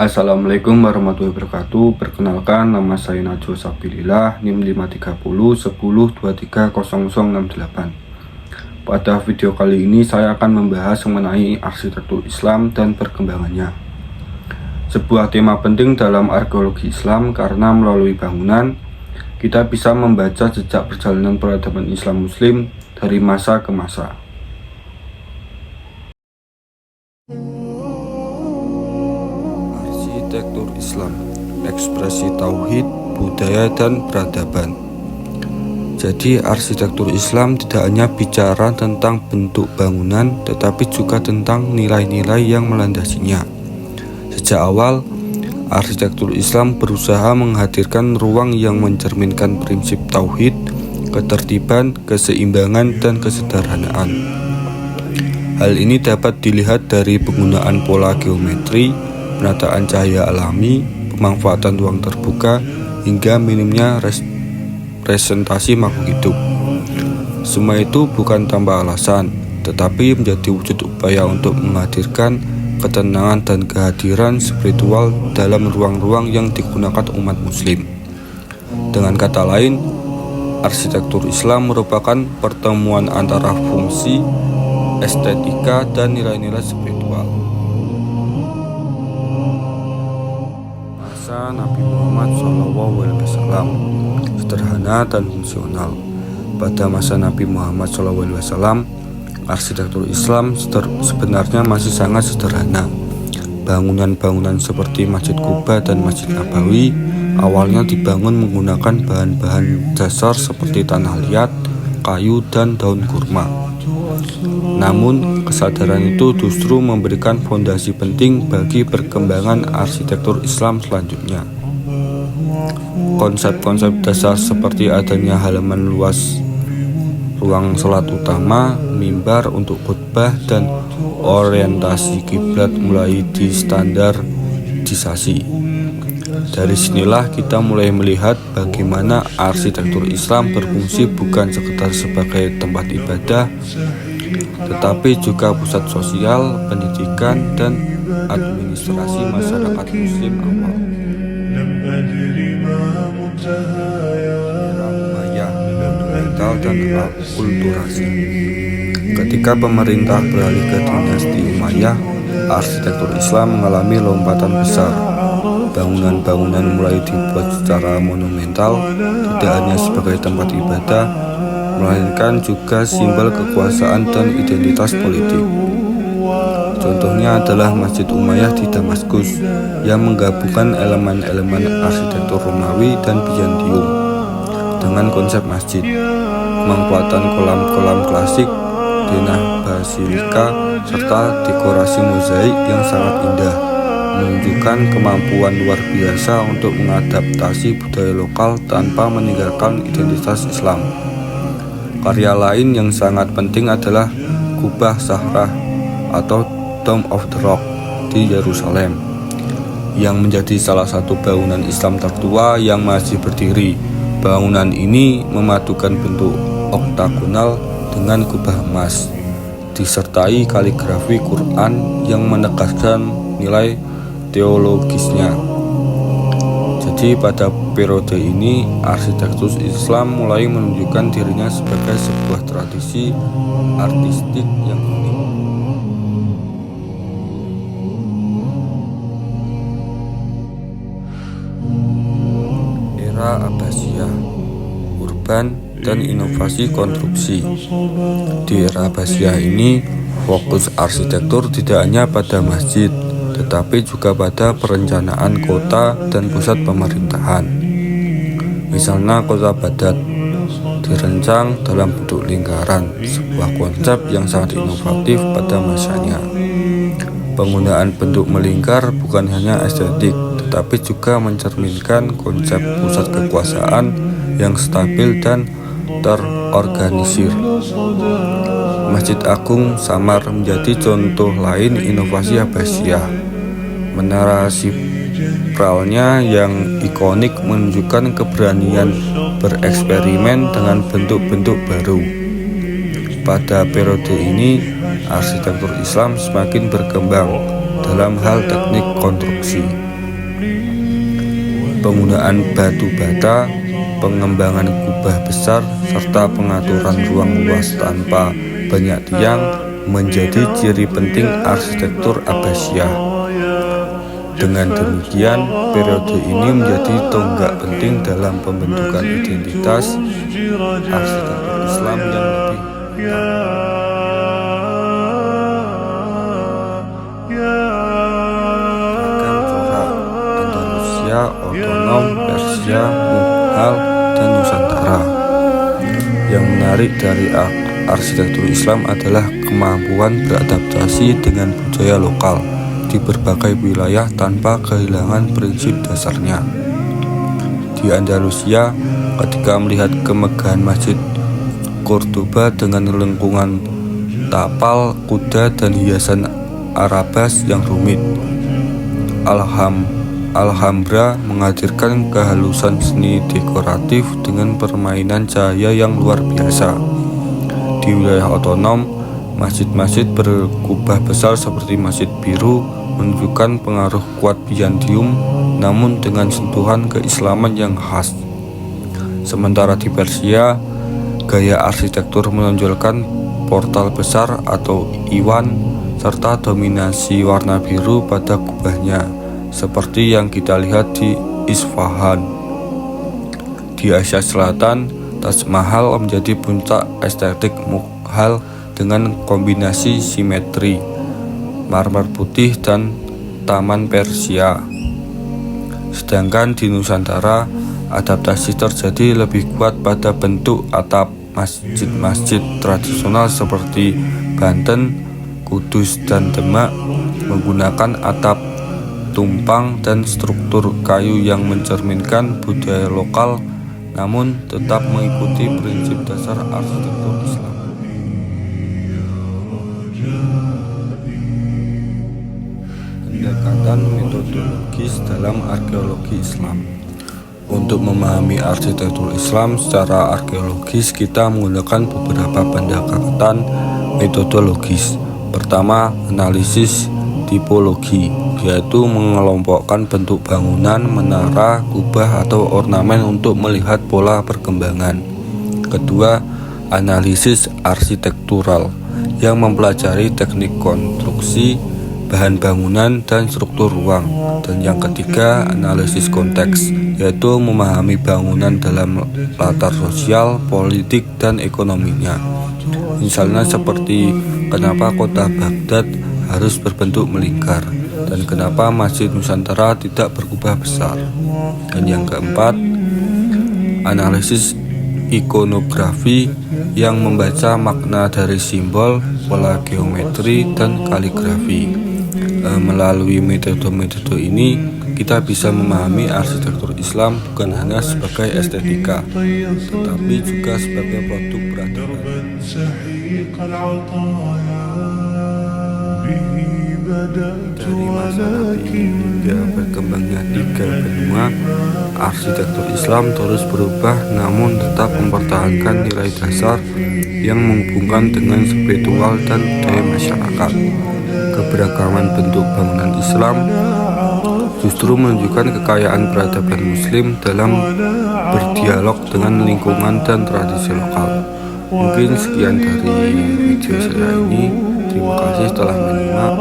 Assalamualaikum warahmatullahi wabarakatuh. Perkenalkan, nama saya Najwa Sabilillah, NIM 530 10230068. Pada video kali ini saya akan membahas mengenai arsitektur Islam dan perkembangannya. Sebuah tema penting dalam arkeologi Islam karena melalui bangunan kita bisa membaca jejak perjalanan peradaban Islam Muslim dari masa ke masa. Arsitektur Islam, ekspresi tauhid, budaya, dan peradaban. Jadi arsitektur Islam tidak hanya bicara tentang bentuk bangunan, tetapi juga tentang nilai-nilai yang melandasinya. Sejak awal, arsitektur Islam berusaha menghadirkan ruang yang mencerminkan prinsip tauhid, ketertiban, keseimbangan, dan kesederhanaan. Hal ini dapat dilihat dari penggunaan pola geometri, penataan cahaya alami, pemanfaatan ruang terbuka, hingga minimnya presentasi makhluk hidup. Semua itu bukan tanpa alasan, tetapi menjadi wujud upaya untuk menghadirkan ketenangan dan kehadiran spiritual dalam ruang-ruang yang digunakan umat muslim. Dengan kata lain, arsitektur Islam merupakan pertemuan antara fungsi, estetika, dan nilai-nilai spiritual. Masa Nabi Muhammad SAW sederhana dan fungsional. Pada masa Nabi Muhammad SAW, arsitektur Islam sebenarnya masih sangat sederhana. Bangunan-bangunan seperti Masjid Quba dan Masjid Nabawi awalnya dibangun menggunakan bahan-bahan dasar seperti tanah liat, kayu, dan daun kurma. Namun, kesadaran itu justru memberikan fondasi penting bagi perkembangan arsitektur Islam selanjutnya. Konsep-konsep dasar seperti adanya halaman luas, ruang sholat utama, mimbar untuk khutbah, dan orientasi kiblat mulai distandarisasi. Dari sinilah kita mulai melihat bagaimana arsitektur Islam berfungsi bukan sekedar sebagai tempat ibadah, tetapi juga pusat sosial, pendidikan, dan administrasi masyarakat muslim awal. Umayyah, mental dan akulturasi. Ketika pemerintah beralih ke dinasti Umayyah, arsitektur Islam mengalami lompatan besar. Bangunan-bangunan mulai dibuat secara monumental, tidak hanya sebagai tempat ibadah, melainkan juga simbol kekuasaan dan identitas politik. Contohnya adalah Masjid Umayyah di Damaskus yang menggabungkan elemen-elemen arsitektur Romawi dan Bizantium dengan konsep masjid, pemanfaatan kolam-kolam klasik, denah basilika, serta dekorasi mozaik yang sangat indah, menunjukkan kemampuan luar biasa untuk mengadaptasi budaya lokal tanpa meninggalkan identitas Islam. Karya lain yang sangat penting adalah Kubah Sahrah atau Dome of the Rock di Yerusalem, yang menjadi salah satu bangunan Islam tertua yang masih berdiri. Bangunan ini memadukan bentuk oktagonal dengan kubah emas, disertai kaligrafi Quran yang menegaskan nilai teologisnya. Jadi pada periode ini arsitektur Islam mulai menunjukkan dirinya sebagai sebuah tradisi artistik yang unik. Era Abbasiyah, urban dan inovasi konstruksi. Di era Abbasiyah ini, fokus arsitektur tidak hanya pada masjid, tetapi juga pada perencanaan kota dan pusat pemerintahan. Misalnya kota Baghdad dirancang dalam bentuk lingkaran, sebuah konsep yang sangat inovatif pada masanya. Penggunaan bentuk melingkar bukan hanya estetik, tetapi juga mencerminkan konsep pusat kekuasaan yang stabil dan terorganisir. Masjid Agung Samar menjadi contoh lain inovasi Abbasiyah. Menara sipralnya yang ikonik menunjukkan keberanian bereksperimen dengan bentuk-bentuk baru. Pada periode ini, arsitektur Islam semakin berkembang dalam hal teknik konstruksi. penggunaan batu bata, pengembangan kubah besar, serta pengaturan ruang luas tanpa banyak tiang menjadi ciri penting arsitektur Abbasiyah. Dengan demikian, periode ini menjadi tonggak penting dalam pembentukan identitas arsitektur Islam yang lebih beragam corak: Andalusia, otonom, Persia, Mughal, dan Nusantara. Yang menarik dari arsitektur Islam adalah kemampuan beradaptasi dengan budaya lokal di berbagai wilayah tanpa kehilangan prinsip dasarnya. Di Andalusia, ketika melihat kemegahan Masjid Cordoba dengan lengkungan tapal, kuda, dan hiasan Arabas yang rumit, Alhambra menghadirkan kehalusan seni dekoratif dengan permainan cahaya yang luar biasa. Di wilayah otonom, masjid-masjid berkubah besar seperti Masjid Biru menunjukkan pengaruh kuat Bizantium, namun dengan sentuhan keislaman yang khas. Sementara di Persia, gaya arsitektur menonjolkan portal besar atau iwan serta dominasi warna biru pada kubahnya, seperti yang kita lihat di Isfahan. Di Asia Selatan, Taj Mahal menjadi puncak estetik Mughal dengan kombinasi simetri marmer putih dan taman Persia. Sedangkan di Nusantara, adaptasi terjadi lebih kuat pada bentuk atap masjid-masjid tradisional seperti Banten, Kudus, dan Demak menggunakan atap tumpang dan struktur kayu yang mencerminkan budaya lokal, namun tetap mengikuti prinsip dasar arsitektur Islam. Pendekatan metodologis dalam arkeologi Islam. Untuk memahami arsitektur Islam secara arkeologis, kita menggunakan beberapa pendekatan metodologis. Pertama, analisis tipologi, yaitu mengelompokkan bentuk bangunan, menara, kubah, atau ornamen untuk melihat pola perkembangan. Kedua, analisis arsitektural, yang mempelajari teknik konstruksi, bahan bangunan, dan struktur ruang. Dan yang ketiga, analisis konteks, yaitu memahami bangunan dalam latar sosial, politik, dan ekonominya. Misalnya seperti kenapa kota Baghdad harus berbentuk melingkar, dan kenapa Masjid Nusantara tidak berkubah besar. Dan yang keempat, analisis ikonografi, yang membaca makna dari simbol, pola geometri, dan kaligrafi. Melalui metode-metode ini, kita bisa memahami arsitektur Islam bukan hanya sebagai estetika, tetapi juga sebagai produk peradaban. Dari masa Nabi hingga berkembangnya 3 benua, arsitektur Islam terus berubah, namun tetap mempertahankan nilai dasar yang menghubungkan dengan spiritual dan budaya masyarakat. Keberagaman bentuk bangunan Islam justru menunjukkan kekayaan peradaban Muslim dalam berdialog dengan lingkungan dan tradisi lokal. Mungkin sekian dari video saya ini. Terima kasih telah menyimak.